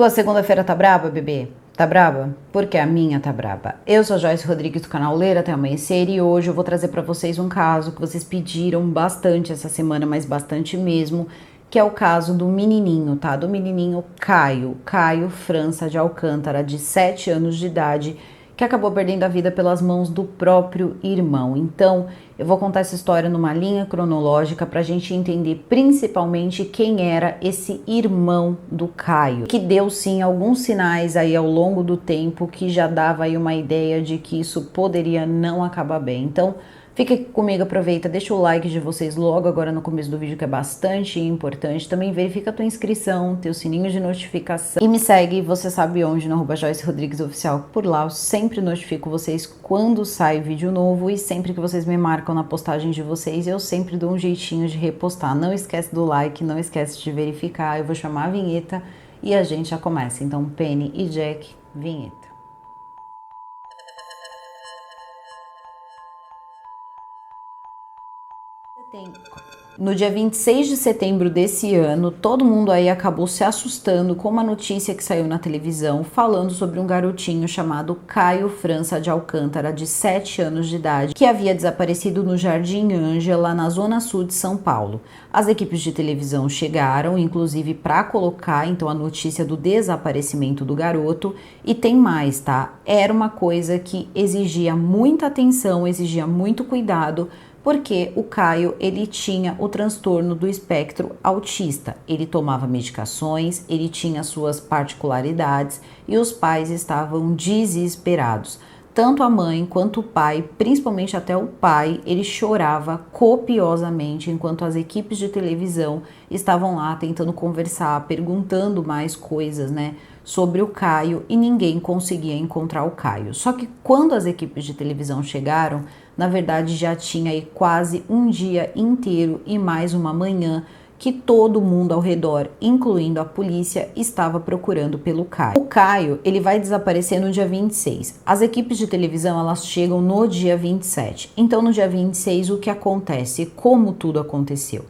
Tua segunda-feira tá braba, bebê? Tá braba? Porque a minha tá braba. Eu sou a Joyce Rodrigues do canal Ler Até Amanhecer e hoje eu vou trazer pra vocês um caso que vocês pediram bastante essa semana, mas bastante mesmo, que é o caso do menininho, tá? Do menininho Caio França de Alcântara, de 7 anos de idade, que acabou perdendo a vida pelas mãos do próprio irmão. Então, eu vou contar essa história numa linha cronológica para a gente entender principalmente quem era esse irmão do Caio, que deu sim alguns sinais aí ao longo do tempo que já dava aí uma ideia de que isso poderia não acabar bem. Então, fica aqui comigo, aproveita, deixa o like de vocês logo agora no começo do vídeo, que é bastante importante. Também verifica a tua inscrição, teu sininho de notificação e me segue, você sabe onde, no @Joyce Rodrigues Oficial. Por lá eu sempre notifico vocês quando sai vídeo novo e sempre que vocês me marcam na postagem de vocês, eu sempre dou um jeitinho de repostar. Não esquece do like, não esquece de verificar. Eu vou chamar a vinheta e a gente já começa. Então, Penny e Jack, vinheta. No dia 26 de setembro desse ano, todo mundo aí acabou se assustando com uma notícia que saiu na televisão falando sobre um garotinho chamado Caio França de Alcântara, de 7 anos de idade, que havia desaparecido no Jardim Ângela, na zona sul de São Paulo. As equipes de televisão chegaram, inclusive, para colocar então a notícia do desaparecimento do garoto. E tem mais, tá? Era uma coisa que exigia muita atenção, exigia muito cuidado, porque o Caio, ele tinha o transtorno do espectro autista. Ele tomava medicações, ele tinha suas particularidades e os pais estavam desesperados. Tanto a mãe quanto o pai, principalmente até o pai, ele chorava copiosamente enquanto as equipes de televisão estavam lá tentando conversar, perguntando mais coisas, né, sobre o Caio, e ninguém conseguia encontrar o Caio. Só que quando as equipes de televisão chegaram, na verdade já tinha aí quase um dia inteiro e mais uma manhã que todo mundo ao redor, incluindo a polícia, estava procurando pelo Caio. O Caio, ele vai desaparecer no dia 26. As equipes de televisão, elas chegam no dia 27. Então, no dia 26, o que acontece? Como tudo aconteceu?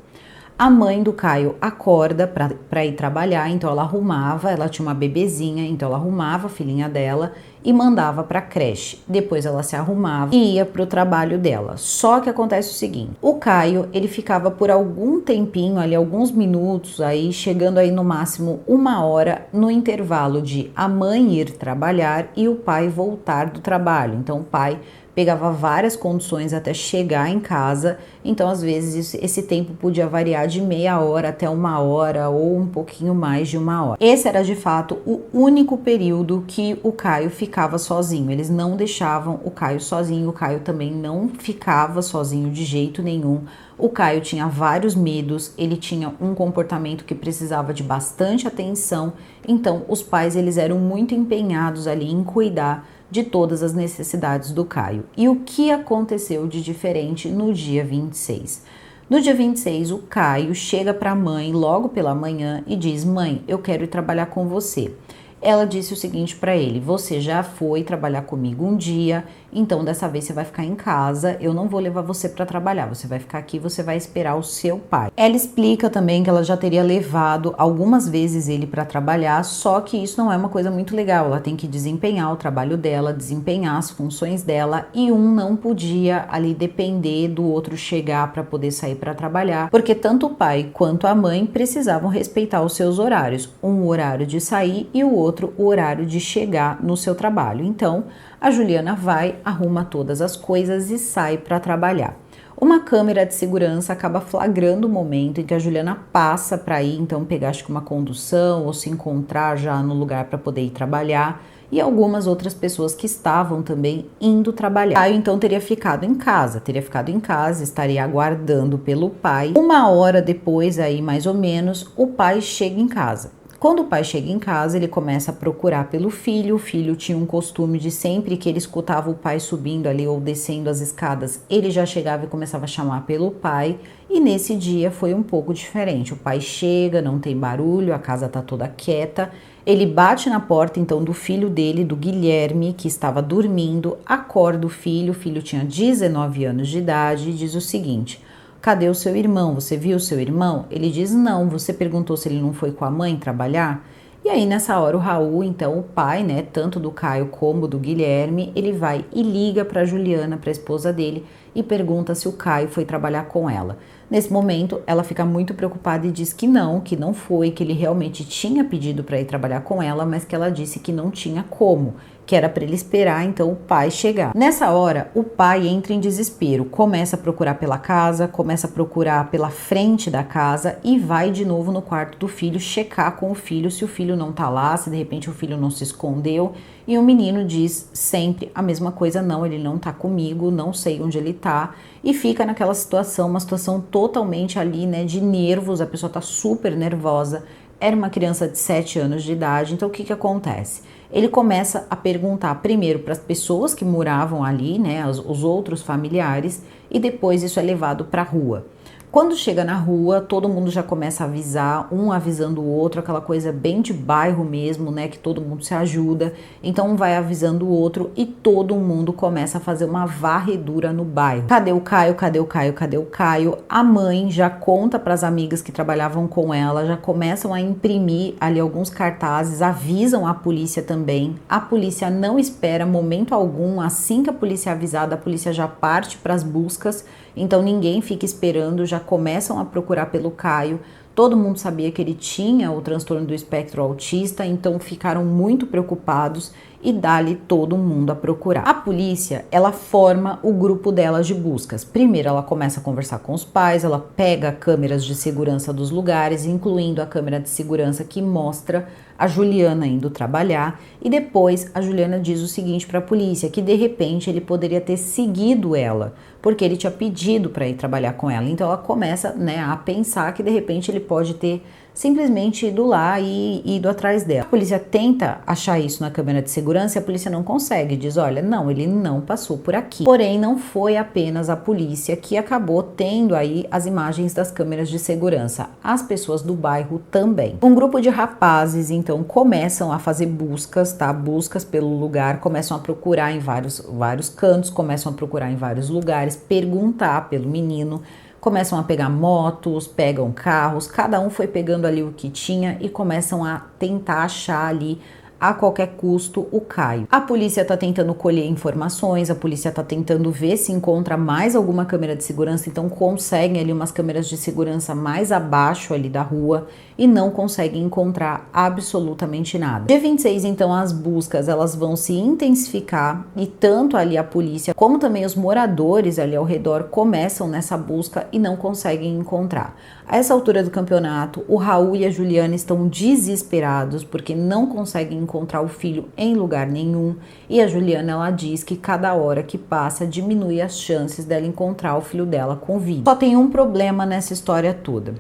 A mãe do Caio acorda para ir trabalhar, então ela tinha uma bebezinha, então ela arrumava a filhinha dela e mandava para a creche. Depois ela se arrumava e ia para o trabalho dela. Só que acontece o seguinte: o Caio, ele ficava por algum tempinho ali, alguns minutos aí, chegando aí no máximo 1 hora, no intervalo de a mãe ir trabalhar e o pai voltar do trabalho. Então o pai pegava várias conduções até chegar em casa, então às vezes esse tempo podia variar de meia hora até 1 hora ou um pouquinho mais de 1 hora. Esse era de fato o único período que o Caio ficava sozinho. Eles não deixavam o Caio sozinho, o Caio também não ficava sozinho de jeito nenhum. O Caio tinha vários medos, ele tinha um comportamento que precisava de bastante atenção, então os pais, eles eram muito empenhados ali em cuidar de todas as necessidades do Caio. E o que aconteceu de diferente no dia 26? No dia 26, o Caio chega para a mãe logo pela manhã e diz: "Mãe, eu quero ir trabalhar com você." Ela disse o seguinte para ele: "Você já foi trabalhar comigo um dia, então dessa vez você vai ficar em casa, eu não vou levar você para trabalhar, você vai ficar aqui, você vai esperar o seu pai." Ela explica também que ela já teria levado algumas vezes ele para trabalhar, só que isso não é uma coisa muito legal, ela tem que desempenhar o trabalho dela, desempenhar as funções dela, e um não podia ali depender do outro chegar para poder sair para trabalhar, porque tanto o pai quanto a mãe precisavam respeitar os seus horários, um horário de sair e o outro o horário de chegar no seu trabalho. Então, a Juliana vai, arruma todas as coisas e sai para trabalhar. Uma câmera de segurança acaba flagrando o momento em que a Juliana passa para ir, então, pegar acho que uma condução ou se encontrar já no lugar para poder ir trabalhar, e algumas outras pessoas que estavam também indo trabalhar. Caio então teria ficado em casa, estaria aguardando pelo pai. 1 hora depois, aí mais ou menos, o pai chega em casa. Quando o pai chega em casa, ele começa a procurar pelo filho. O filho tinha um costume de, sempre que ele escutava o pai subindo ali ou descendo as escadas, ele já chegava e começava a chamar pelo pai. E nesse dia foi um pouco diferente. O pai chega, não tem barulho, a casa tá toda quieta. Ele bate na porta então do filho dele, do Guilherme, que estava dormindo, acorda o filho tinha 19 anos de idade e diz o seguinte: "Cadê o seu irmão? Você viu o seu irmão?" Ele diz: "Não, você perguntou se ele não foi com a mãe trabalhar?" E aí nessa hora o Raul, então o pai, né, tanto do Caio como do Guilherme, ele vai e liga para Juliana, para a esposa dele, e pergunta se o Caio foi trabalhar com ela. Nesse momento, ela fica muito preocupada e diz que não foi, que ele realmente tinha pedido para ir trabalhar com ela, mas que ela disse que não tinha como, que era para ele esperar então o pai chegar. Nessa hora, o pai entra em desespero, começa a procurar pela casa, começa a procurar pela frente da casa e vai de novo no quarto do filho checar com o filho se o filho não tá lá, se de repente o filho não se escondeu. E o menino diz sempre a mesma coisa: não, ele não tá comigo, não sei onde ele tá. E fica naquela situação, uma situação totalmente ali, né, de nervos, a pessoa tá super nervosa. Era uma criança de 7 anos de idade, então o que acontece? Ele começa a perguntar primeiro para as pessoas que moravam ali, né, os outros familiares, e depois isso é levado para a rua. Quando chega na rua, todo mundo já começa a avisar, um avisando o outro, aquela coisa bem de bairro mesmo, né, que todo mundo se ajuda. Então um vai avisando o outro e todo mundo começa a fazer uma varredura no bairro. Cadê o Caio? Cadê o Caio? Cadê o Caio? A mãe já conta para as amigas que trabalhavam com ela, já começam a imprimir ali alguns cartazes, avisam a polícia também. A polícia não espera momento algum, assim que a polícia é avisada, a polícia já parte para as buscas. Então ninguém fica esperando, já começam a procurar pelo Caio. Todo mundo sabia que ele tinha o transtorno do espectro autista, então ficaram muito preocupados e dali todo mundo a procurar. A polícia, ela forma o grupo dela de buscas. Primeiro ela começa a conversar com os pais, ela pega câmeras de segurança dos lugares, incluindo a câmera de segurança que mostra a Juliana indo trabalhar, e depois a Juliana diz o seguinte para a polícia, que de repente ele poderia ter seguido ela, porque ele tinha pedido para ir trabalhar com ela. Então ela começa, né, a pensar que de repente ele pode ter simplesmente ido lá e ido atrás dela. A polícia tenta achar isso na câmera de segurança e a polícia não consegue, diz: olha, não, ele não passou por aqui. Porém, não foi apenas a polícia que acabou tendo aí as imagens das câmeras de segurança, as pessoas do bairro também. Um grupo de rapazes, então, começam a fazer buscas, tá? Buscas pelo lugar, começam a procurar em vários cantos, começam a procurar em vários lugares, perguntar pelo menino. Começam a pegar motos, pegam carros, cada um foi pegando ali o que tinha e começam a tentar achar ali a qualquer custo o Caio. A polícia tá tentando colher informações, a polícia tá tentando ver se encontra mais alguma câmera de segurança, então conseguem ali umas câmeras de segurança mais abaixo ali da rua e não conseguem encontrar absolutamente nada. Dia 26, então, as buscas elas vão se intensificar e tanto ali a polícia como também os moradores ali ao redor começam nessa busca e não conseguem encontrar. A essa altura do campeonato, o Raul e a Juliana estão desesperados porque não conseguem encontrar o filho em lugar nenhum, e a Juliana, ela diz que cada hora que passa diminui as chances dela encontrar o filho dela com vida. Só tem um problema nessa história toda.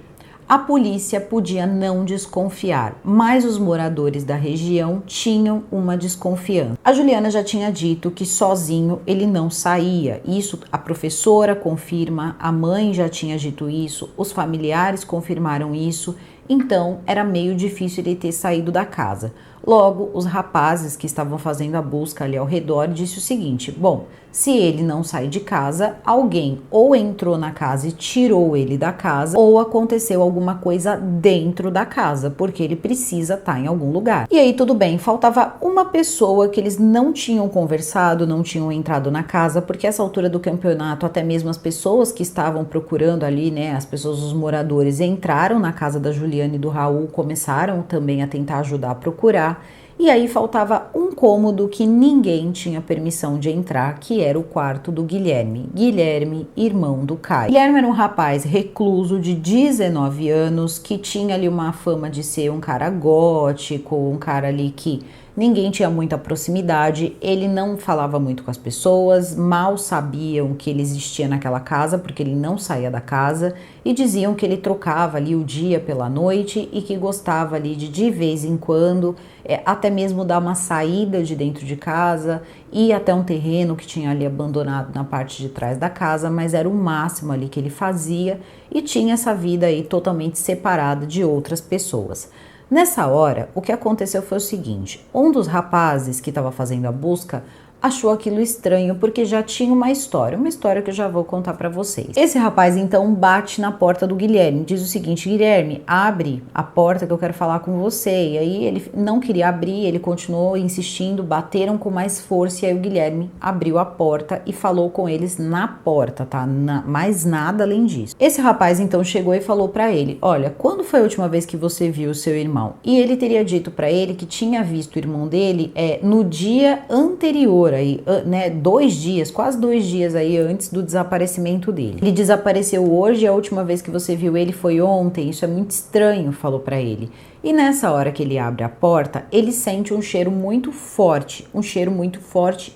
A polícia podia não desconfiar, mas os moradores da região tinham uma desconfiança. A Juliana já tinha dito que sozinho ele não saía. Isso a professora confirma, a mãe já tinha dito isso, os familiares confirmaram isso, então era meio difícil ele ter saído da casa. Logo, os rapazes que estavam fazendo a busca ali ao redor disse o seguinte: bom, se ele não sai de casa, alguém ou entrou na casa e tirou ele da casa, ou aconteceu alguma coisa dentro da casa, porque ele precisa estar em algum lugar. E aí tudo bem, faltava uma pessoa que eles não tinham conversado, não tinham entrado na casa, porque essa altura do campeonato, até mesmo as pessoas que estavam procurando ali, né, as pessoas, os moradores, entraram na casa da Juliana e do Raul, começaram também a tentar ajudar a procurar. E aí faltava um cômodo que ninguém tinha permissão de entrar, que era o quarto do Guilherme. Guilherme, irmão do Caio. Guilherme era um rapaz recluso de 19 anos, que tinha ali uma fama de ser um cara gótico, um cara ali que ninguém tinha muita proximidade, ele não falava muito com as pessoas, mal sabiam que ele existia naquela casa, porque ele não saía da casa, e diziam que ele trocava ali o dia pela noite e que gostava ali de vez em quando, até mesmo dar uma saída de dentro de casa, ir até um terreno que tinha ali abandonado na parte de trás da casa, mas era o máximo ali que ele fazia e tinha essa vida aí totalmente separada de outras pessoas. Nessa hora, o que aconteceu foi o seguinte: um dos rapazes que estava fazendo a busca achou aquilo estranho porque já tinha uma história que eu já vou contar para vocês. Esse rapaz então bate na porta do Guilherme, diz o seguinte: Guilherme, abre a porta que eu quero falar com você. E aí ele não queria abrir, ele continuou insistindo, bateram com mais força e aí o Guilherme abriu a porta e falou com eles na porta, tá? Mais nada além disso. Esse rapaz então chegou e falou para ele: olha, quando foi a última vez que você viu o seu irmão? E ele teria dito para ele que tinha visto o irmão dele no dia anterior aí, né, 2 dias, quase 2 dias aí antes do desaparecimento dele. Ele desapareceu hoje e a última vez que você viu ele foi ontem, isso é muito estranho, falou para ele. E nessa hora que ele abre a porta, ele sente um cheiro muito forte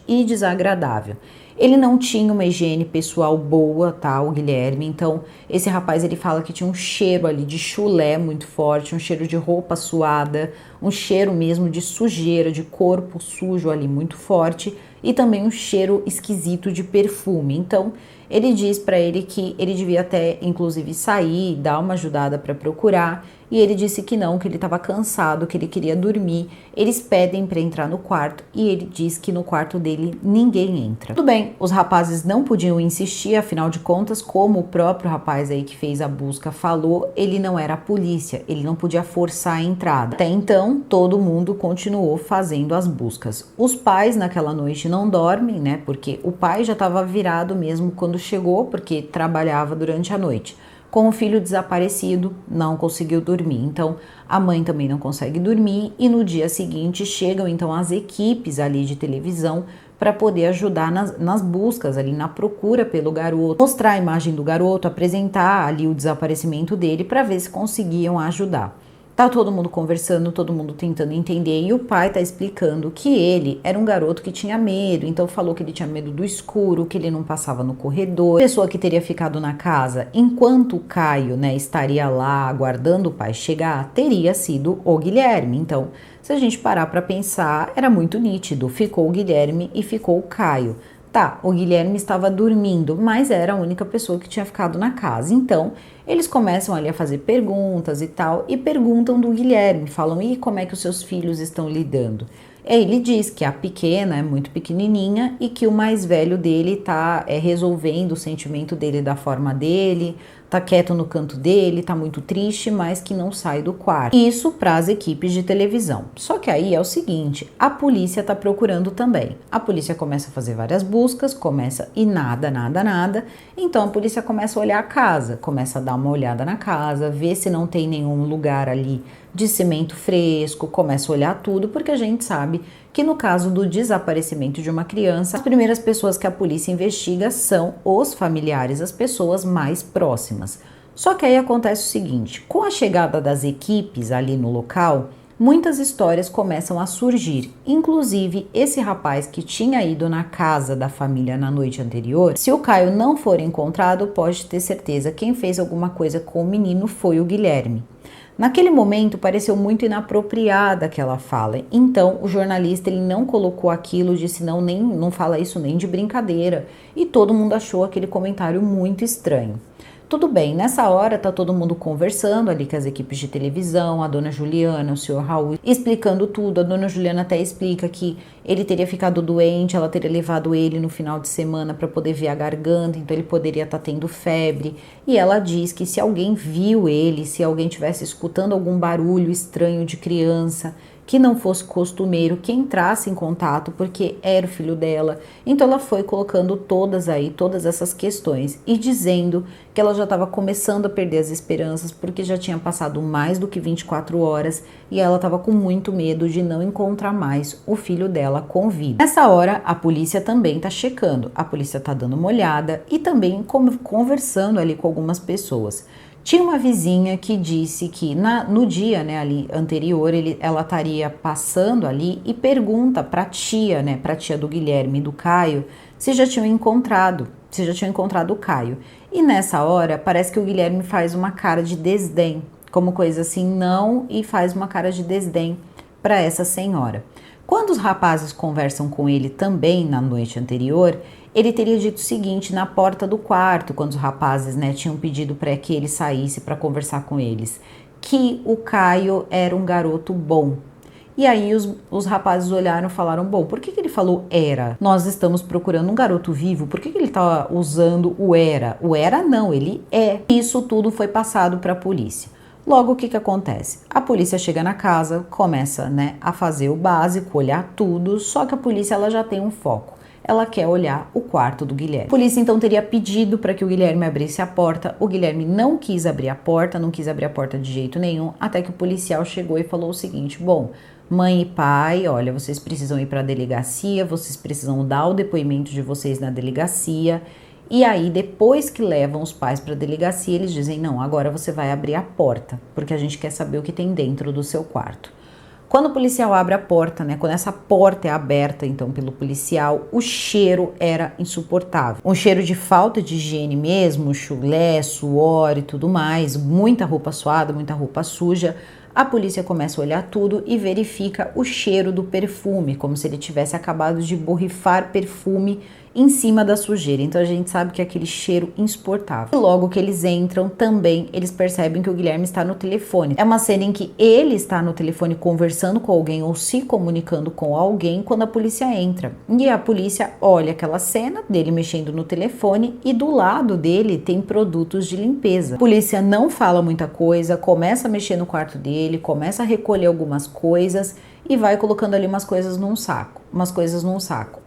e desagradável. Ele não tinha uma higiene pessoal boa, tá, o Guilherme, então esse rapaz ele fala que tinha um cheiro ali de chulé muito forte, um cheiro de roupa suada, um cheiro mesmo de sujeira, de corpo sujo ali muito forte e também um cheiro esquisito de perfume. Então ele diz para ele que ele devia até inclusive sair, dar uma ajudada para procurar. E ele disse que não, que ele estava cansado, que ele queria dormir. Eles pedem para entrar no quarto e ele diz que no quarto dele ninguém entra. Tudo bem, os rapazes não podiam insistir, afinal de contas, como o próprio rapaz aí que fez a busca falou, ele não era a polícia, ele não podia forçar a entrada. Até então, todo mundo continuou fazendo as buscas. Os pais naquela noite não dormem, né? Porque o pai já estava virado mesmo quando chegou, porque trabalhava durante a noite. Com o filho desaparecido, não conseguiu dormir. Então, a mãe também não consegue dormir e no dia seguinte chegam então as equipes ali de televisão para poder ajudar nas buscas ali, na procura pelo garoto, mostrar a imagem do garoto, apresentar ali o desaparecimento dele para ver se conseguiam ajudar. Tá todo mundo conversando, todo mundo tentando entender e o pai tá explicando que ele era um garoto que tinha medo, então falou que ele tinha medo do escuro, que ele não passava no corredor. A pessoa que teria ficado na casa enquanto o Caio, né, estaria lá aguardando o pai chegar, teria sido o Guilherme. Então, se a gente parar para pensar, era muito nítido, ficou o Guilherme e ficou o Caio. Tá, o Guilherme estava dormindo, mas era a única pessoa que tinha ficado na casa. Então, eles começam ali a fazer perguntas e tal, e perguntam do Guilherme, falam: e como é que os seus filhos estão lidando? Ele diz que a pequena é muito pequenininha e que o mais velho dele tá resolvendo o sentimento dele da forma dele, tá quieto no canto dele, tá muito triste, mas que não sai do quarto. Isso para as equipes de televisão. Só que aí é o seguinte, a polícia tá procurando também. A polícia começa a fazer várias buscas, começa e nada. Então a polícia começa a olhar a casa, começa a dar uma olhada na casa, ver se não tem nenhum lugar ali de cimento fresco, começa a olhar tudo, porque a gente sabe que no caso do desaparecimento de uma criança, as primeiras pessoas que a polícia investiga são os familiares, as pessoas mais próximas. Só que aí acontece o seguinte, com a chegada das equipes ali no local, muitas histórias começam a surgir, inclusive esse rapaz que tinha ido na casa da família na noite anterior, se o Caio não for encontrado, pode ter certeza, quem fez alguma coisa com o menino foi o Guilherme. Naquele momento pareceu muito inapropriada aquela fala, então o jornalista ele não colocou aquilo, disse não fala isso nem de brincadeira, e todo mundo achou aquele comentário muito estranho. Tudo bem, nessa hora tá todo mundo conversando ali com as equipes de televisão, a dona Juliana, o senhor Raul, explicando tudo. A dona Juliana até explica que ele teria ficado doente, ela teria levado ele no final de semana para poder ver a garganta, então ele poderia estar tendo febre. E ela diz que se alguém viu ele, se alguém estivesse escutando algum barulho estranho de criança, que não fosse costumeiro, que entrasse em contato, porque era o filho dela. Então ela foi colocando todas essas questões e dizendo que ela já estava começando a perder as esperanças, porque já tinha passado mais do que 24 horas e ela estava com muito medo de não encontrar mais o filho dela com vida. Nessa hora, a polícia também está checando, a polícia está dando uma olhada e também conversando ali com algumas pessoas. Tinha uma vizinha que disse que no dia, né, ali anterior, ela estaria passando ali e pergunta para a tia, né, para a tia do Guilherme e do Caio, se já tinham encontrado o Caio. E nessa hora, parece que o Guilherme faz uma cara de desdém, como coisa assim, não, e faz uma cara de desdém para essa senhora. Quando os rapazes conversam com ele também na noite anterior, ele teria dito o seguinte na porta do quarto, quando os rapazes, né, tinham pedido para que ele saísse para conversar com eles, que o Caio era um garoto bom E aí os rapazes olharam e falaram, bom, por que ele falou era? Nós estamos procurando um garoto vivo, por que ele tá usando o era? O era não, ele é. Isso tudo foi passado para a polícia. Logo, o que acontece? A polícia chega na casa, começa, né, a fazer o básico, olhar tudo, só que a polícia ela já tem um foco. Ela quer olhar o quarto do Guilherme. A polícia então teria pedido para que o Guilherme abrisse a porta. O Guilherme não quis abrir a porta, não quis abrir a porta de jeito nenhum, até que o policial chegou e falou o seguinte, bom, mãe e pai, olha, vocês precisam ir para a delegacia, vocês precisam dar o depoimento de vocês na delegacia. E aí, depois que levam os pais para a delegacia, eles dizem, não, agora você vai abrir a porta, porque a gente quer saber o que tem dentro do seu quarto. Quando o policial abre a porta, né, quando essa porta é aberta, então, pelo policial, o cheiro era insuportável. Um cheiro de falta de higiene mesmo, chulé, suor e tudo mais, muita roupa suada, muita roupa suja. A polícia começa a olhar tudo e verifica o cheiro do perfume, como se ele tivesse acabado de borrifar perfume em cima da sujeira. Então a gente sabe que é aquele cheiro insuportável. E logo que eles entram, também eles percebem que o Guilherme está no telefone. É uma cena em que ele está no telefone conversando com alguém ou se comunicando com alguém quando a polícia entra. E a polícia olha aquela cena dele mexendo no telefone e do lado dele tem produtos de limpeza. A polícia não fala muita coisa, começa a mexer no quarto dele, começa a recolher algumas coisas e vai colocando ali umas coisas num saco,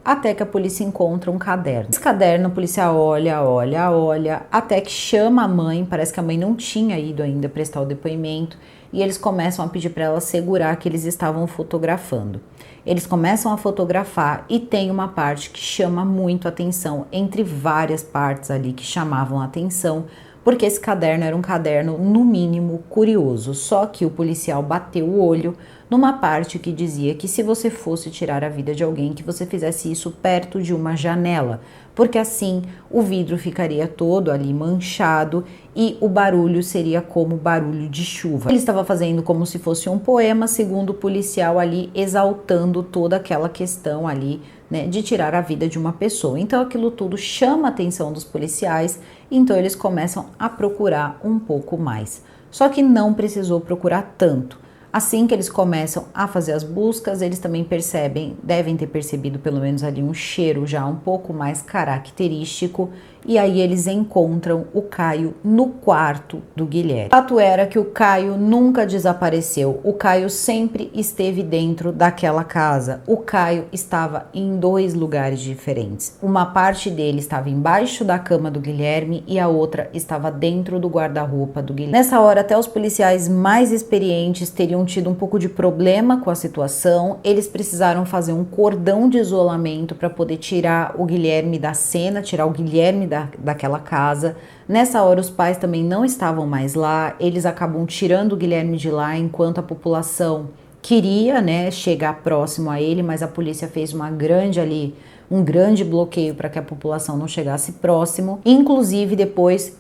até que a polícia encontra um caderno. Esse caderno a polícia olha, até que chama a mãe, parece que a mãe não tinha ido ainda prestar o depoimento, e eles começam a pedir para ela segurar que eles estavam fotografando. Eles começam a fotografar e tem uma parte que chama muito atenção, entre várias partes ali que chamavam atenção, porque esse caderno era um caderno, no mínimo, curioso, só que o policial bateu o olho numa parte que dizia que se você fosse tirar a vida de alguém, que você fizesse isso perto de uma janela, porque assim o vidro ficaria todo ali manchado e o barulho seria como barulho de chuva. Ele estava fazendo como se fosse um poema, segundo o policial ali, exaltando toda aquela questão ali, né, de tirar a vida de uma pessoa. Então aquilo tudo chama a atenção dos policiais, então eles começam a procurar um pouco mais. Só que não precisou procurar tanto. Assim que eles começam a fazer as buscas, eles também percebem, devem ter percebido pelo menos ali um cheiro já um pouco mais característico, e aí eles encontram o Caio no quarto do Guilherme. O fato era que o Caio nunca desapareceu, o Caio sempre esteve dentro daquela casa. O Caio estava em 2 lugares diferentes. Uma parte dele estava embaixo da cama do Guilherme e a outra estava dentro do guarda-roupa do Guilherme. Nessa hora, até os policiais mais experientes teriam tido um pouco de problema com a situação. Eles precisaram fazer um cordão de isolamento para poder tirar o Guilherme da cena, tirar o Guilherme daquela casa. Nessa hora os pais também não estavam mais lá, eles acabam tirando o Guilherme de lá enquanto a população queria, né, chegar próximo a ele, mas a polícia fez um grande bloqueio para que a população não chegasse próximo. Inclusive depois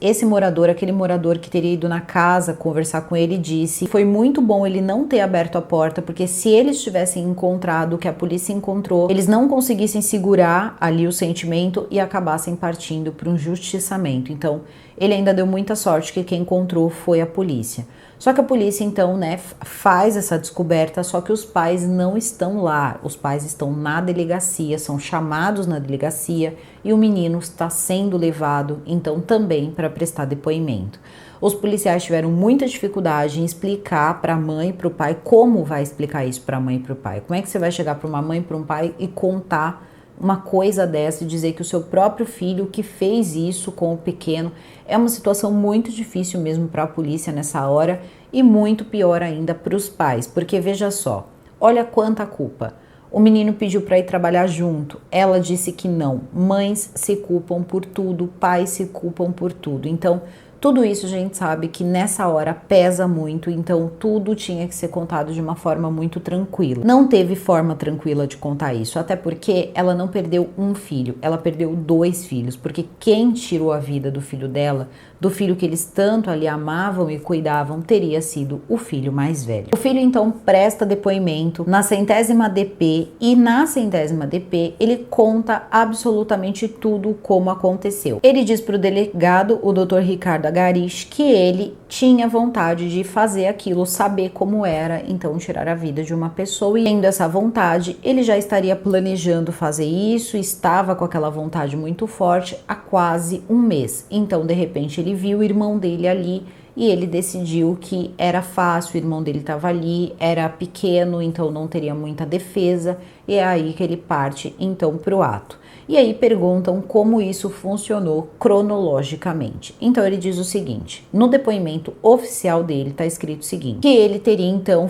aquele morador que teria ido na casa conversar com ele, disse que foi muito bom ele não ter aberto a porta, porque se eles tivessem encontrado o que a polícia encontrou, eles não conseguissem segurar ali o sentimento e acabassem partindo para um justiçamento. Então ele ainda deu muita sorte que quem encontrou foi a polícia. Só que a polícia então, né, faz essa descoberta, só que os pais não estão lá, os pais estão na delegacia, são chamados na delegacia e o menino está sendo levado então também para prestar depoimento. Os policiais tiveram muita dificuldade em explicar para a mãe e para o pai como vai explicar isso para a mãe e para o pai. Como é que você vai chegar para uma mãe e para um pai e contar uma coisa dessa e dizer que o seu próprio filho que fez isso com o pequeno? É uma situação muito difícil mesmo para a polícia nessa hora e muito pior ainda para os pais, porque veja só, olha quanta culpa. O menino pediu para ir trabalhar junto, ela disse que não. Mães se culpam por tudo, pais se culpam por tudo. Então, tudo isso a gente sabe que nessa hora pesa muito, então tudo tinha que ser contado de uma forma muito tranquila. Não teve forma tranquila de contar isso, até porque ela não perdeu um filho, ela perdeu 2 filhos, porque quem tirou a vida do filho dela, do filho que eles tanto ali amavam e cuidavam, teria sido o filho mais velho. O filho então presta depoimento na 100ª DP e na 100ª DP ele conta absolutamente tudo como aconteceu. Ele diz para o delegado, o Dr. Ricardo da Garish que ele tinha vontade de fazer aquilo, saber como era, então tirar a vida de uma pessoa. E tendo essa vontade, ele já estaria planejando fazer isso, estava com aquela vontade muito forte há quase um mês. Então, de repente, ele viu o irmão dele ali e ele decidiu que era fácil, o irmão dele estava ali, era pequeno, então não teria muita defesa, e é aí que ele parte então para o ato. E aí perguntam como isso funcionou cronologicamente. Então ele diz o seguinte, no depoimento oficial dele está escrito o seguinte, que ele teria então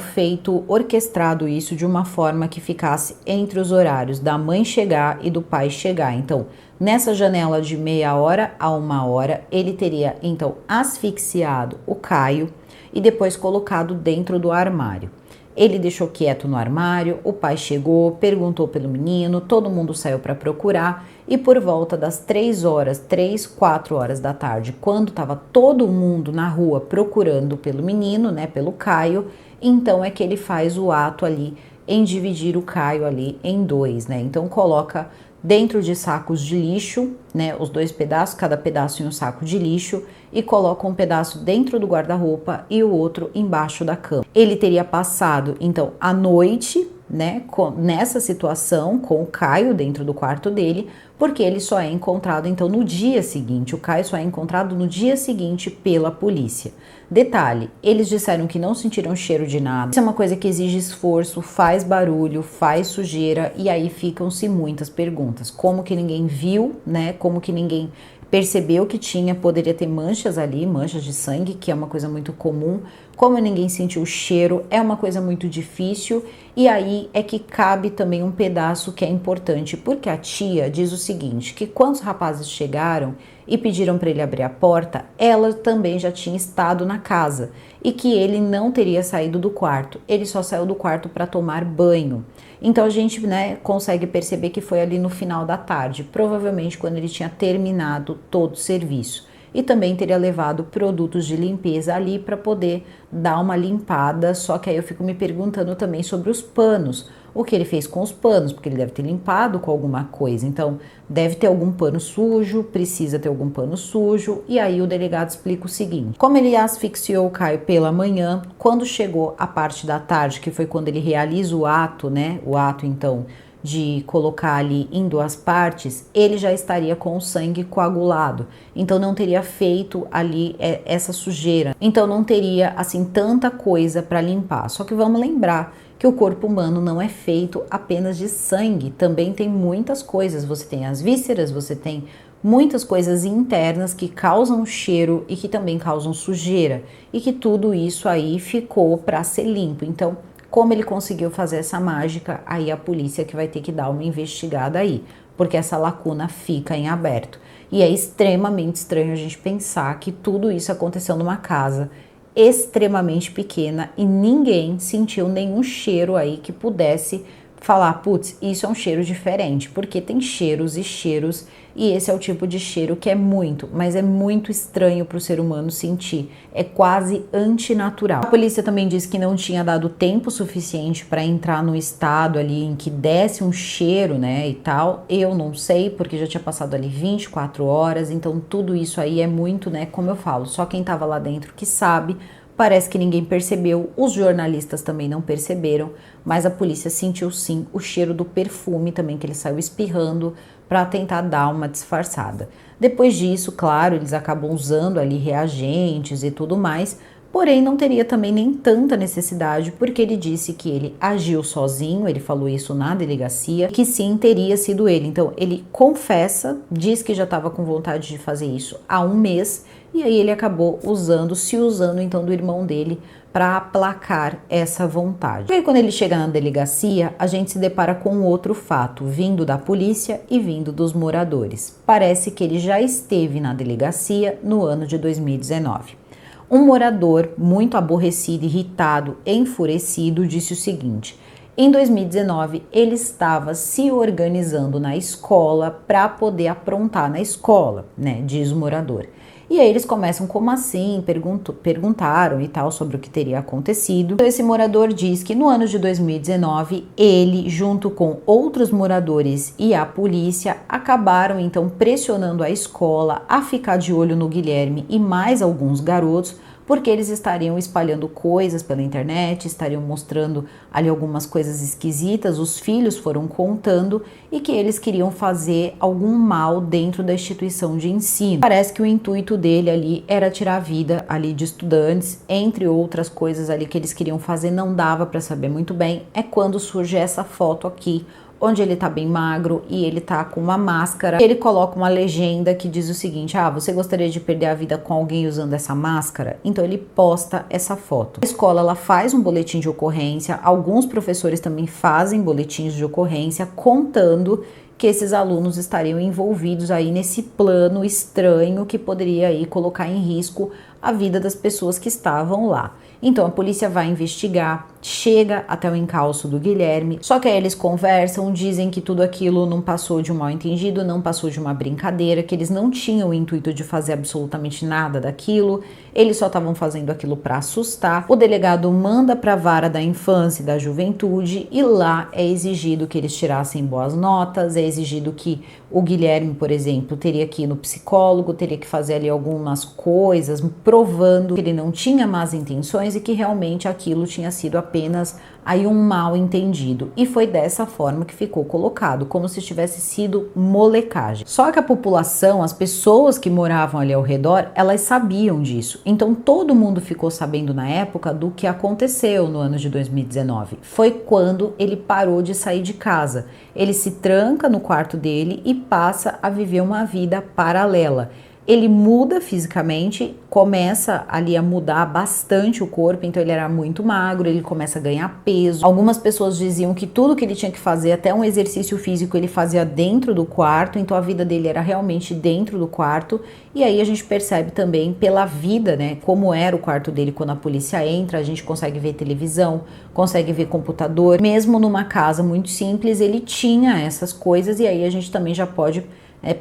orquestrado isso de uma forma que ficasse entre os horários da mãe chegar e do pai chegar. Então, nessa janela de meia hora a 1 hora, ele teria então asfixiado o Caio e depois colocado dentro do armário. Ele deixou quieto no armário, o pai chegou, perguntou pelo menino, todo mundo saiu para procurar e por volta das 4 horas da tarde, quando estava todo mundo na rua procurando pelo menino, né, pelo Caio, então é que ele faz o ato ali em dividir o Caio ali em dois, né? Então coloca dentro de sacos de lixo, né, os 2 pedaços, cada pedaço em um saco de lixo, e coloca um pedaço dentro do guarda-roupa e o outro embaixo da cama. Ele teria passado, então, a noite, né, nessa situação, com o Caio dentro do quarto dele, porque ele só é encontrado, então, no dia seguinte. O Caio só é encontrado no dia seguinte pela polícia. Detalhe, eles disseram que não sentiram cheiro de nada. Isso é uma coisa que exige esforço, faz barulho, faz sujeira, e aí ficam-se muitas perguntas. Como que ninguém viu, né? Como que ninguém percebeu que poderia ter manchas ali, manchas de sangue, que é uma coisa muito comum. Como ninguém sentiu o cheiro, é uma coisa muito difícil. E aí é que cabe também um pedaço que é importante, porque a tia diz o seguinte, que quando os rapazes chegaram e pediram para ele abrir a porta, ela também já tinha estado na casa e que ele não teria saído do quarto, ele só saiu do quarto para tomar banho. Então a gente, né, consegue perceber que foi ali no final da tarde, provavelmente quando ele tinha terminado todo o serviço. E também teria levado produtos de limpeza ali para poder dar uma limpada, só que aí eu fico me perguntando também sobre os panos, o que ele fez com os panos, porque ele deve ter limpado com alguma coisa, então deve ter algum pano sujo, precisa ter algum pano sujo, e aí o delegado explica o seguinte, como ele asfixiou o Caio pela manhã, quando chegou a parte da tarde, que foi quando ele realiza o ato, né, o ato então de colocar ali em 2 partes, ele já estaria com o sangue coagulado, então não teria feito ali essa sujeira, então não teria assim tanta coisa para limpar. Só que vamos lembrar que o corpo humano não é feito apenas de sangue, também tem muitas coisas, você tem as vísceras, você tem muitas coisas internas que causam cheiro e que também causam sujeira, e que tudo isso aí ficou para ser limpo. Então, como ele conseguiu fazer essa mágica, aí a polícia que vai ter que dar uma investigada aí, porque essa lacuna fica em aberto. E é extremamente estranho a gente pensar que tudo isso aconteceu numa casa extremamente pequena e ninguém sentiu nenhum cheiro aí que pudesse falar, putz, isso é um cheiro diferente, porque tem cheiros e cheiros, e esse é o tipo de cheiro que é muito, mas é muito estranho para o ser humano sentir, é quase antinatural. A polícia também disse que não tinha dado tempo suficiente para entrar no estado ali em que desse um cheiro, né, e tal, eu não sei, porque já tinha passado ali 24 horas, então tudo isso aí é muito, né, como eu falo, só quem estava lá dentro que sabe. Parece que ninguém percebeu, os jornalistas também não perceberam, mas a polícia sentiu sim o cheiro do perfume também que ele saiu espirrando para tentar dar uma disfarçada. Depois disso, claro, eles acabam usando ali reagentes e tudo mais, porém não teria também nem tanta necessidade, porque ele disse que ele agiu sozinho, ele falou isso na delegacia, que sim, teria sido ele. Então ele confessa, diz que já estava com vontade de fazer isso há um mês, e aí ele acabou se usando então do irmão dele para aplacar essa vontade. E aí quando ele chega na delegacia, a gente se depara com outro fato, vindo da polícia e vindo dos moradores. Parece que ele já esteve na delegacia no ano de 2019. Um morador muito aborrecido, irritado, enfurecido, disse o seguinte: em 2019, ele estava se organizando na escola para poder aprontar na escola, né? Diz o morador. E aí eles começam, como assim? Perguntaram e tal sobre o que teria acontecido. Então, esse morador diz que no ano de 2019, ele, junto com outros moradores e a polícia, acabaram então pressionando a escola a ficar de olho no Guilherme e mais alguns garotos, porque eles estariam espalhando coisas pela internet, estariam mostrando ali algumas coisas esquisitas, os filhos foram contando e que eles queriam fazer algum mal dentro da instituição de ensino. Parece que o intuito dele ali era tirar a vida ali de estudantes, entre outras coisas ali que eles queriam fazer, não dava para saber muito bem, é quando surge essa foto aqui, onde ele tá bem magro e ele tá com uma máscara. Ele coloca uma legenda que diz o seguinte: você gostaria de perder a vida com alguém usando essa máscara? Então ele posta essa foto. A escola, ela faz um boletim de ocorrência, alguns professores também fazem boletins de ocorrência contando que esses alunos estariam envolvidos aí nesse plano estranho que poderia aí colocar em risco a vida das pessoas que estavam lá. Então a polícia vai investigar, chega até o encalço do Guilherme, só que aí eles conversam, dizem que tudo aquilo não passou de um mal-entendido, não passou de uma brincadeira, que eles não tinham o intuito de fazer absolutamente nada daquilo, eles só estavam fazendo aquilo para assustar. O delegado manda para a vara da infância e da juventude e lá é exigido que eles tirassem boas notas, é exigido que o Guilherme, por exemplo, teria que ir no psicólogo, teria que fazer ali algumas coisas, provando que ele não tinha más intenções e que realmente aquilo tinha sido apenas aí um mal entendido. E foi dessa forma que ficou colocado, como se tivesse sido molecagem. Só que a população, as pessoas que moravam ali ao redor, elas sabiam disso. Então todo mundo ficou sabendo na época do que aconteceu no ano de 2019. Foi quando ele parou de sair de casa. Ele se tranca no quarto dele e passa a viver uma vida paralela. Ele muda fisicamente, começa ali a mudar bastante o corpo, então ele era muito magro, ele começa a ganhar peso. Algumas pessoas diziam que tudo que ele tinha que fazer, até um exercício físico, ele fazia dentro do quarto, então a vida dele era realmente dentro do quarto. E aí a gente percebe também pela vida, né, como era o quarto dele quando a polícia entra, a gente consegue ver televisão, consegue ver computador. Mesmo numa casa muito simples, ele tinha essas coisas e aí a gente também já pode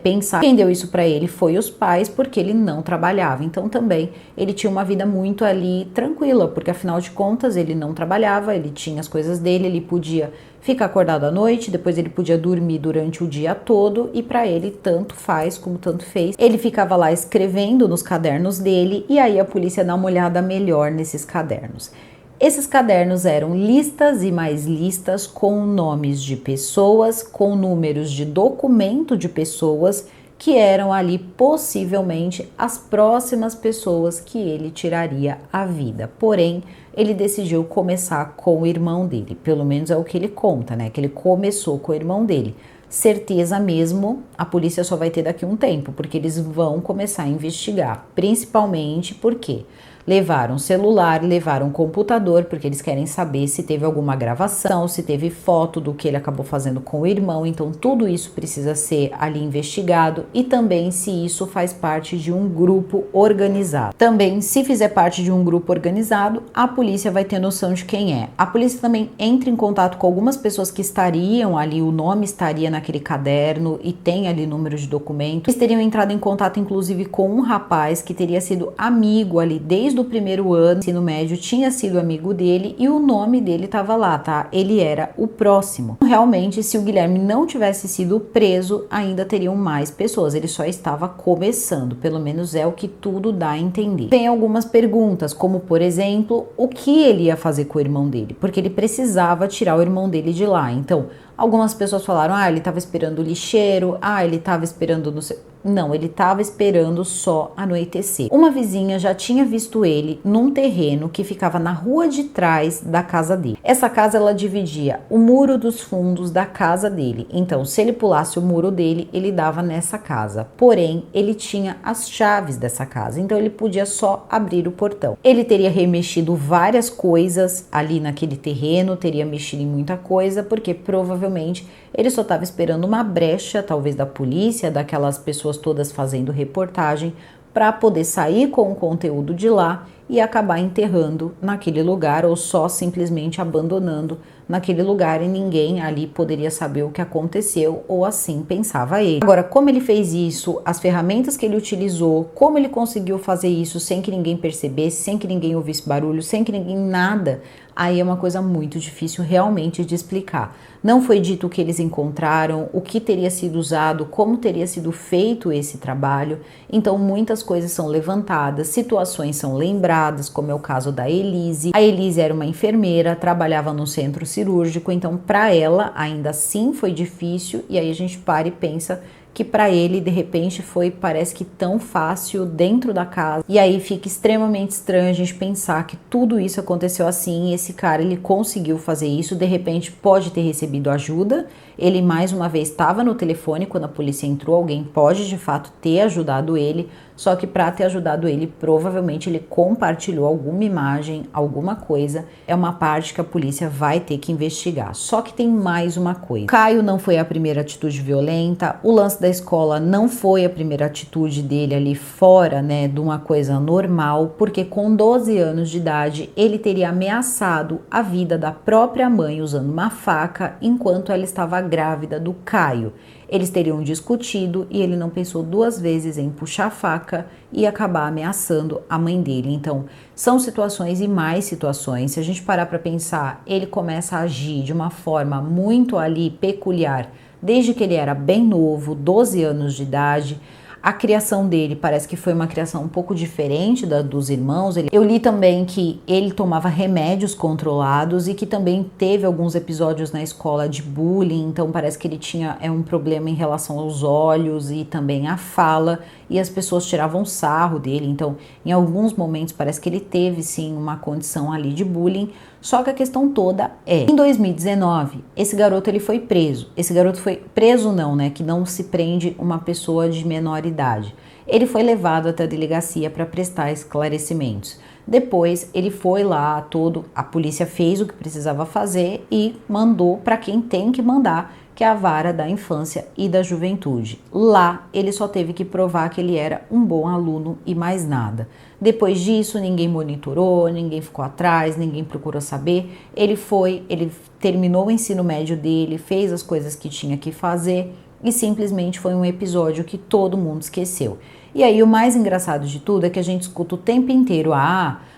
pensar. Quem deu isso para ele foi os pais, porque ele não trabalhava. Então também ele tinha uma vida muito ali tranquila, porque afinal de contas ele não trabalhava, ele tinha as coisas dele, ele podia ficar acordado à noite, depois ele podia dormir durante o dia todo e para ele tanto faz como tanto fez. Ele ficava lá escrevendo nos cadernos dele e aí a polícia dá uma olhada melhor nesses cadernos. Esses cadernos eram listas e mais listas com nomes de pessoas, com números de documento de pessoas que eram ali possivelmente as próximas pessoas que ele tiraria a vida. Porém, ele decidiu começar com o irmão dele, pelo menos é o que ele conta, né? Que ele começou com o irmão dele. Certeza mesmo, a polícia só vai ter daqui a um tempo, porque eles vão começar a investigar, principalmente porque levaram celular, levaram computador, porque eles querem saber se teve alguma gravação, se teve foto do que ele acabou fazendo com o irmão. Então tudo isso precisa ser ali investigado e também se isso faz parte de um grupo organizado. Também, se fizer parte de um grupo organizado, a polícia vai ter noção de quem é. A polícia também entra em contato com algumas pessoas que estariam ali, o nome estaria naquele caderno e tem ali número de documento. Eles teriam entrado em contato inclusive com um rapaz que teria sido amigo ali desde o primeiro ano, ensino médio, tinha sido amigo dele e o nome dele estava lá, tá? Ele era o próximo. Realmente, se o Guilherme não tivesse sido preso, ainda teriam mais pessoas. Ele só estava começando, pelo menos é o que tudo dá a entender. Tem algumas perguntas, como por exemplo, o que ele ia fazer com o irmão dele? Porque ele precisava tirar o irmão dele de lá. Então, algumas pessoas falaram, ele estava esperando o lixeiro, ele estava esperando no seu... Não, ele estava esperando só anoitecer. Uma vizinha já tinha visto ele num terreno que ficava na rua de trás da casa dele. Essa casa, ela dividia o muro dos fundos da casa dele. Então, se ele pulasse o muro dele, ele dava nessa casa. Porém, ele tinha as chaves dessa casa, então ele podia só abrir o portão. Ele teria remexido várias coisas ali naquele terreno, teria mexido em muita coisa, porque provavelmente ele só estava esperando uma brecha, talvez da polícia, daquelas pessoas todas fazendo reportagem, para poder sair com o conteúdo de lá e acabar enterrando naquele lugar ou só simplesmente abandonando naquele lugar e ninguém ali poderia saber o que aconteceu, ou assim pensava ele. Agora, como ele fez isso, as ferramentas que ele utilizou, como ele conseguiu fazer isso sem que ninguém percebesse, sem que ninguém ouvisse barulho, sem que ninguém nada, aí é uma coisa muito difícil realmente de explicar. Não foi dito o que eles encontraram, o que teria sido usado, como teria sido feito esse trabalho, então muitas coisas são levantadas, situações são lembradas, como é o caso da Elise. A Elise era uma enfermeira, trabalhava no centro cirúrgico, então para ela ainda assim foi difícil, e aí a gente para e pensa que para ele de repente foi, parece que tão fácil dentro da casa, e aí fica extremamente estranho a gente pensar que tudo isso aconteceu assim, e esse cara ele conseguiu fazer isso, de repente pode ter recebido ajuda, ele mais uma vez estava no telefone quando a polícia entrou, alguém pode de fato ter ajudado ele, só que para ter ajudado ele, provavelmente ele compartilhou alguma imagem, alguma coisa, é uma parte que a polícia vai ter que investigar. Só que tem mais uma coisa. Caio não foi a primeira atitude violenta, o lance da escola não foi a primeira atitude dele ali fora, né, de uma coisa normal, porque com 12 anos de idade ele teria ameaçado a vida da própria mãe usando uma faca enquanto ela estava grávida do Caio. Eles teriam discutido e ele não pensou duas vezes em puxar a faca e acabar ameaçando a mãe dele. Então, são situações e mais situações. Se a gente parar para pensar, ele começa a agir de uma forma muito ali peculiar, desde que ele era bem novo, 12 anos de idade. A criação dele parece que foi uma criação um pouco diferente da dos irmãos. Eu li também que ele tomava remédios controlados e que também teve alguns episódios na escola de bullying, então parece que ele tinha um problema em relação aos olhos e também à fala, e as pessoas tiravam sarro dele, então em alguns momentos parece que ele teve sim uma condição ali de bullying. Só que a questão toda é, em 2019, esse garoto ele foi preso. Esse garoto foi preso não, né, que não se prende uma pessoa de menor idade. Ele foi levado até a delegacia para prestar esclarecimentos. Depois ele foi lá, a polícia fez o que precisava fazer e mandou para quem tem que mandar, que é a vara da infância e da juventude. Lá ele só teve que provar que ele era um bom aluno e mais nada. Depois disso ninguém monitorou, ninguém ficou atrás, ninguém procurou saber. Ele terminou o ensino médio dele, fez as coisas que tinha que fazer e simplesmente foi um episódio que todo mundo esqueceu. E aí o mais engraçado de tudo é que a gente escuta o tempo inteiro,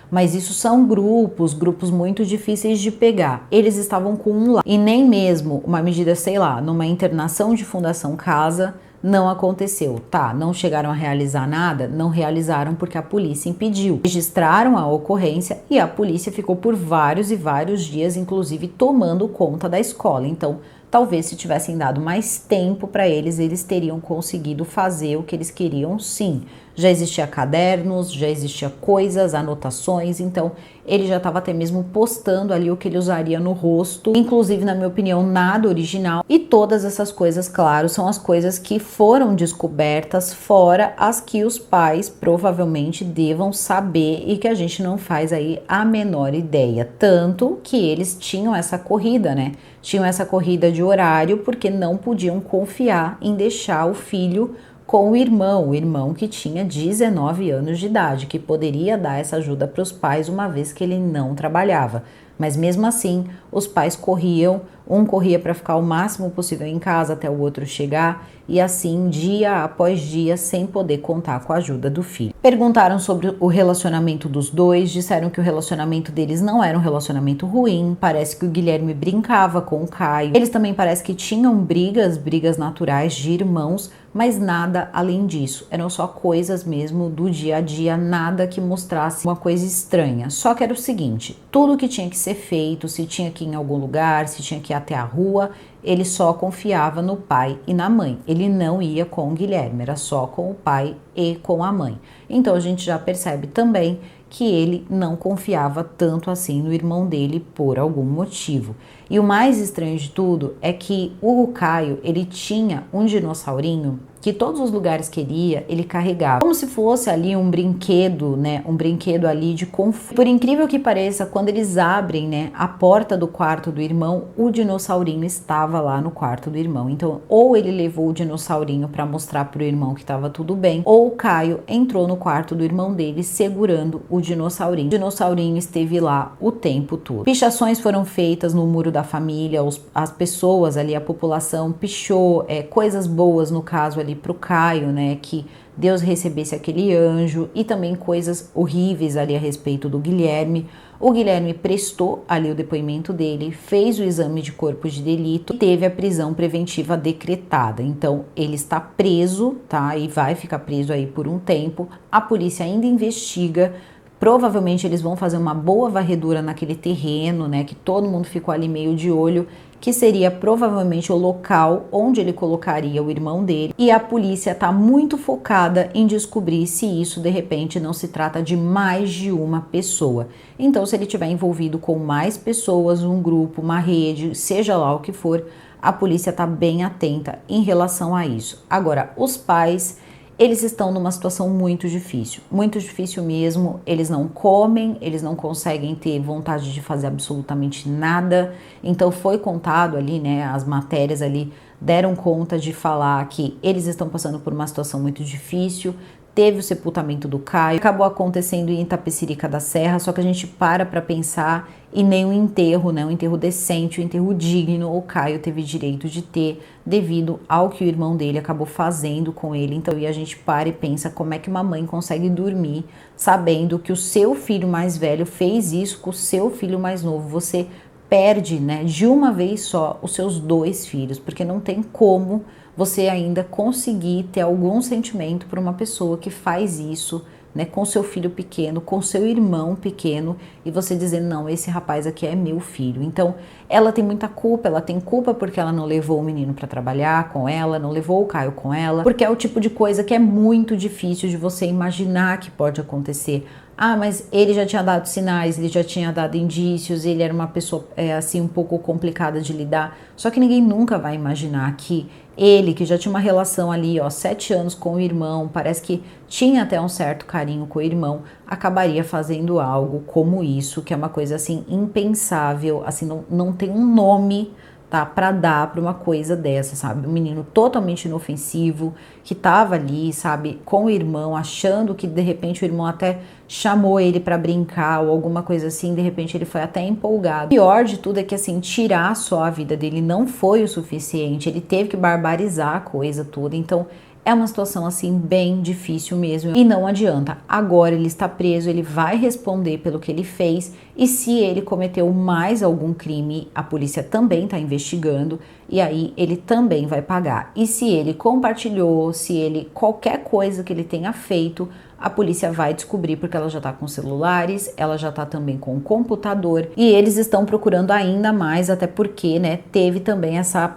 mas isso são grupos muito difíceis de pegar. Eles estavam com um lá. E nem mesmo uma medida, sei lá, numa internação de Fundação Casa, não aconteceu. Tá, não chegaram a realizar nada? Não realizaram porque a polícia impediu. Registraram a ocorrência e a polícia ficou por vários e vários dias, inclusive tomando conta da escola. Então, talvez se tivessem dado mais tempo para eles teriam conseguido fazer o que eles queriam sim. Já existia cadernos, já existia coisas, anotações, então ele já estava até mesmo postando ali o que ele usaria no rosto, inclusive, na minha opinião, nada original. E todas essas coisas, claro, são as coisas que foram descobertas, fora as que os pais provavelmente devam saber e que a gente não faz aí a menor ideia. Tanto que eles tinham essa corrida, né? Tinham essa corrida de horário porque não podiam confiar em deixar o filho com o irmão que tinha 19 anos de idade, que poderia dar essa ajuda para os pais uma vez que ele não trabalhava. Mas mesmo assim, os pais corriam, um corria para ficar o máximo possível em casa até o outro chegar, e assim, dia após dia, sem poder contar com a ajuda do filho. Perguntaram sobre o relacionamento dos dois, disseram que o relacionamento deles não era um relacionamento ruim, parece que o Guilherme brincava com o Caio. Eles também parece que tinham brigas naturais de irmãos, mas nada além disso. Eram só coisas mesmo do dia a dia, nada que mostrasse uma coisa estranha. Só que era o seguinte, tudo que tinha que ser feito, se tinha que ir em algum lugar, se tinha que ir até a rua, ele só confiava no pai e na mãe. Ele não ia com o Guilherme, era só com o pai e com a mãe. Então a gente já percebe também que ele não confiava tanto assim no irmão dele por algum motivo. E o mais estranho de tudo é que o Caio, ele tinha um dinossaurinho que todos os lugares que ele ia, ele carregava, como se fosse ali um brinquedo, né, um brinquedo ali de conforto. Por incrível que pareça, quando eles abrem, né, a porta do quarto do irmão, o dinossaurinho estava lá no quarto do irmão. Então, ou ele levou o dinossaurinho para mostrar pro irmão que estava tudo bem, ou o Caio entrou no quarto do irmão dele segurando o dinossaurinho. O dinossaurinho esteve lá o tempo todo. Pichações foram feitas no muro da família, as pessoas ali, a população pichou coisas boas, no caso ali pro Caio, né, que Deus recebesse aquele anjo, e também coisas horríveis ali a respeito do Guilherme. O Guilherme prestou ali o depoimento dele, fez o exame de corpo de delito e teve a prisão preventiva decretada. Então ele está preso, tá? E vai ficar preso aí por um tempo. A polícia ainda investiga. Provavelmente eles vão fazer uma boa varredura naquele terreno, né? Que todo mundo ficou ali meio de olho, que seria provavelmente o local onde ele colocaria o irmão dele. E a polícia está muito focada em descobrir se isso de repente não se trata de mais de uma pessoa. Então, se ele estiver envolvido com mais pessoas, um grupo, uma rede, seja lá o que for, a polícia está bem atenta em relação a isso. Agora, os pais, eles estão numa situação muito difícil mesmo. Eles não comem, eles não conseguem ter vontade de fazer absolutamente nada. Então foi contado ali, né, as matérias ali deram conta de falar que eles estão passando por uma situação muito difícil. Teve o sepultamento do Caio, acabou acontecendo em Itapecerica da Serra, só que a gente para pensar e nem um enterro, né, um enterro decente, um enterro digno, o Caio teve direito de ter, devido ao que o irmão dele acabou fazendo com ele. Então, e a gente para e pensa como é que uma mãe consegue dormir sabendo que o seu filho mais velho fez isso com o seu filho mais novo. Você perde, né, de uma vez só os seus dois filhos, porque não tem como você ainda conseguir ter algum sentimento por uma pessoa que faz isso, né, com seu filho pequeno, com seu irmão pequeno, e você dizer, não, esse rapaz aqui é meu filho. Então, ela tem muita culpa, ela tem culpa porque ela não levou o menino para trabalhar com ela, não levou o Caio com ela, porque é o tipo de coisa que é muito difícil de você imaginar que pode acontecer. Ah, mas ele já tinha dado sinais, ele já tinha dado indícios, ele era uma pessoa assim um pouco complicada de lidar. Só que ninguém nunca vai imaginar que ele, que já tinha uma relação ali, ó, 7 anos com o irmão, parece que tinha até um certo carinho com o irmão, acabaria fazendo algo como isso, que é uma coisa assim impensável, assim, não tem um nome, tá, para dar para uma coisa dessa, sabe? Um menino totalmente inofensivo, que tava ali, sabe, com o irmão, achando que de repente o irmão até chamou ele para brincar ou alguma coisa assim, de repente ele foi até empolgado. O pior de tudo é que assim, tirar só a vida dele não foi o suficiente, ele teve que barbarizar a coisa toda. Então é uma situação assim bem difícil mesmo e não adianta. Agora ele está preso, ele vai responder pelo que ele fez, e se ele cometeu mais algum crime, a polícia também está investigando e aí ele também vai pagar. E se ele compartilhou, se ele qualquer coisa que ele tenha feito, a polícia vai descobrir, porque ela já tá com celulares, ela já tá também com o computador, e eles estão procurando ainda mais, até porque, né, teve também essa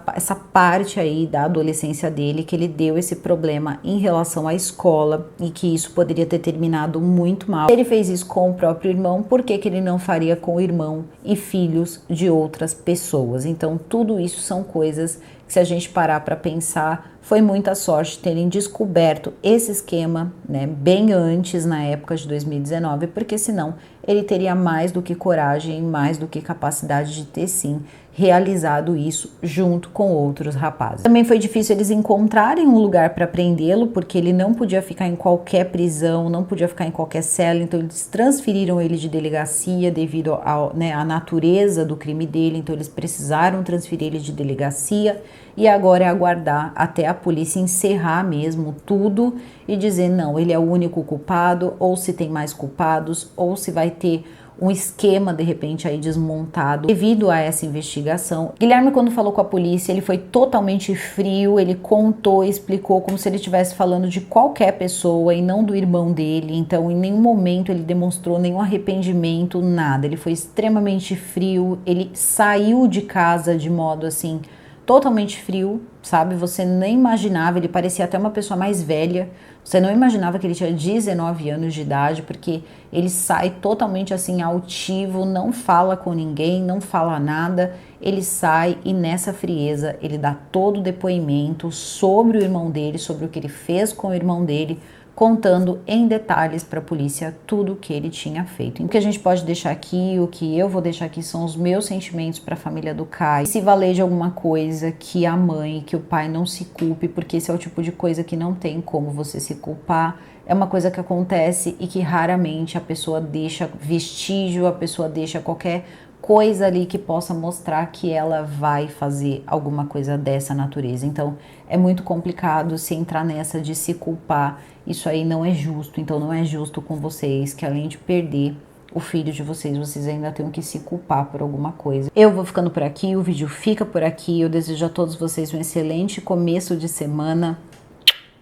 parte aí da adolescência dele, que ele deu esse problema em relação à escola, e que isso poderia ter terminado muito mal. Ele fez isso com o próprio irmão, por que ele não faria com o irmão e filhos de outras pessoas? Então, tudo isso são coisas que, se a gente parar para pensar, foi muita sorte terem descoberto esse esquema, né, bem antes, na época de 2019, porque senão ele teria mais do que coragem, mais do que capacidade de ter sim realizado isso junto com outros rapazes. Também foi difícil eles encontrarem um lugar para prendê-lo, porque ele não podia ficar em qualquer prisão, não podia ficar em qualquer cela, então eles transferiram ele de delegacia devido à natureza do crime dele, então eles precisaram transferir ele de delegacia, e agora é aguardar até a polícia encerrar mesmo tudo e dizer, não, ele é o único culpado, ou se tem mais culpados, ou se vai ter um esquema de repente aí desmontado devido a essa investigação. Guilherme, quando falou com a polícia, ele foi totalmente frio, ele contou, explicou como se ele estivesse falando de qualquer pessoa e não do irmão dele. Então em nenhum momento ele demonstrou nenhum arrependimento, nada. Ele foi extremamente frio, ele saiu de casa de modo assim totalmente frio, sabe? Você nem imaginava, ele parecia até uma pessoa mais velha. Você não imaginava que ele tinha 19 anos de idade, porque ele sai totalmente assim altivo, não fala com ninguém, não fala nada. ele sai e nessa frieza ele dá todo o depoimento sobre o irmão dele, sobre o que ele fez com o irmão dele, contando em detalhes para a polícia tudo o que ele tinha feito. O que a gente pode deixar aqui, o que eu vou deixar aqui são os meus sentimentos para a família do Caio. Se valer de alguma coisa, que a mãe, que o pai não se culpe, porque esse é o tipo de coisa que não tem como você se culpar. É uma coisa que acontece e que raramente a pessoa deixa vestígio, a pessoa deixa qualquer coisa ali que possa mostrar que ela vai fazer alguma coisa dessa natureza. Então é muito complicado se entrar nessa de se culpar. Isso aí não é justo. Então não é justo com vocês que além de perder o filho de vocês, vocês ainda tenham que se culpar por alguma coisa. Eu vou ficando por aqui, o vídeo fica por aqui. Eu desejo a todos vocês um excelente começo de semana.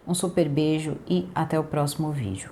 Um super beijo e até o próximo vídeo.